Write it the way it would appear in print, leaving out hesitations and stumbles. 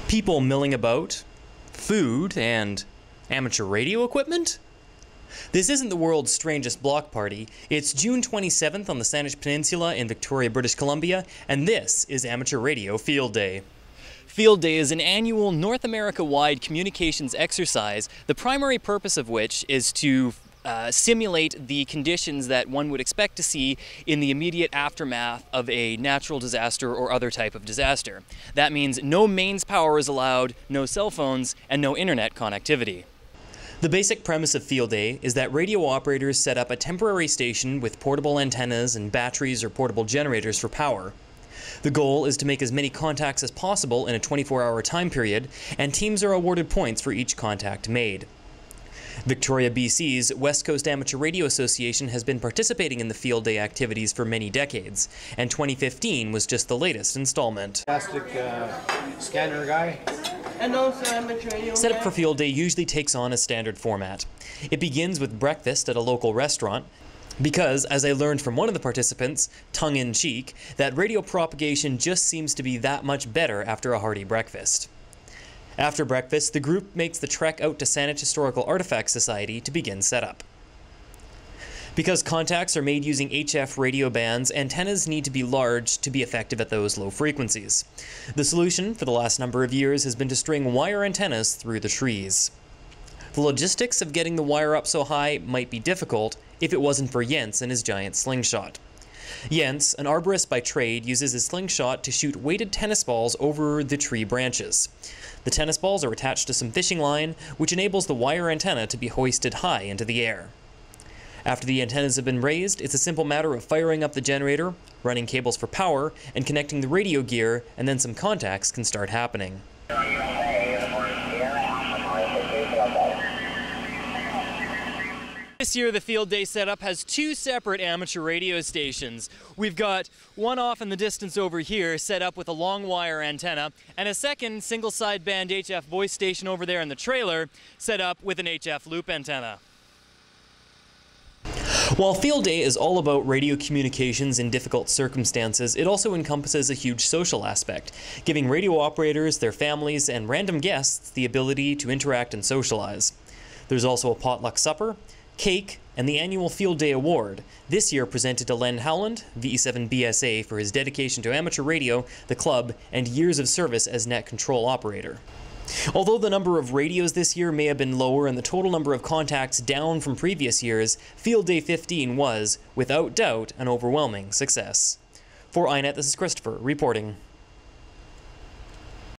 People milling about, food, and amateur radio equipment? This isn't the world's strangest block party. It's June 27th on the Saanich Peninsula in Victoria, British Columbia, and this is Amateur Radio Field Day. Field Day is an annual North America-wide communications exercise, the primary purpose of which is to simulate the conditions that one would expect to see in the immediate aftermath of a natural disaster or other type of disaster. That means no mains power is allowed, no cell phones, and no internet connectivity. The basic premise of Field Day is that radio operators set up a temporary station with portable antennas and batteries or portable generators for power. The goal is to make as many contacts as possible in a 24-hour time period, and teams are awarded points for each contact made. Victoria, BC's WestCoast Amateur Radio Association has been participating in the Field Day activities for many decades, and 2015 was just the latest installment. Plastic scanner guy. And also amateur radio. Setup for Field Day usually takes on a standard format. It begins with breakfast at a local restaurant, because, as I learned from one of the participants, tongue-in-cheek, that radio propagation just seems to be that much better after a hearty breakfast. After breakfast, the group makes the trek out to Saanich Historical Artifacts Society to begin setup. Because contacts are made using HF radio bands, antennas need to be large to be effective at those low frequencies. The solution for the last number of years has been to string wire antennas through the trees. The logistics of getting the wire up so high might be difficult if it wasn't for Jens and his giant slingshot. Jens, an arborist by trade, uses his slingshot to shoot weighted tennis balls over the tree branches. The tennis balls are attached to some fishing line, which enables the wire antenna to be hoisted high into the air. After the antennas have been raised, it's a simple matter of firing up the generator, running cables for power, and connecting the radio gear, and then some contacts can start happening. This year, the Field Day setup has two separate amateur radio stations. We've got one off in the distance over here, set up with a long wire antenna, and a second single sideband HF voice station over there in the trailer, set up with an HF loop antenna. While Field Day is all about radio communications in difficult circumstances, it also encompasses a huge social aspect, giving radio operators, their families, and random guests the ability to interact and socialize. There's also a potluck supper, cake, and the annual Field Day Award, this year presented to Len Howland, VE7 BSA, for his dedication to amateur radio, the club, and years of service as net control operator. Although the number of radios this year may have been lower and the total number of contacts down from previous years, Field Day 15 was, without doubt, an overwhelming success. For iNet, this is Christopher reporting.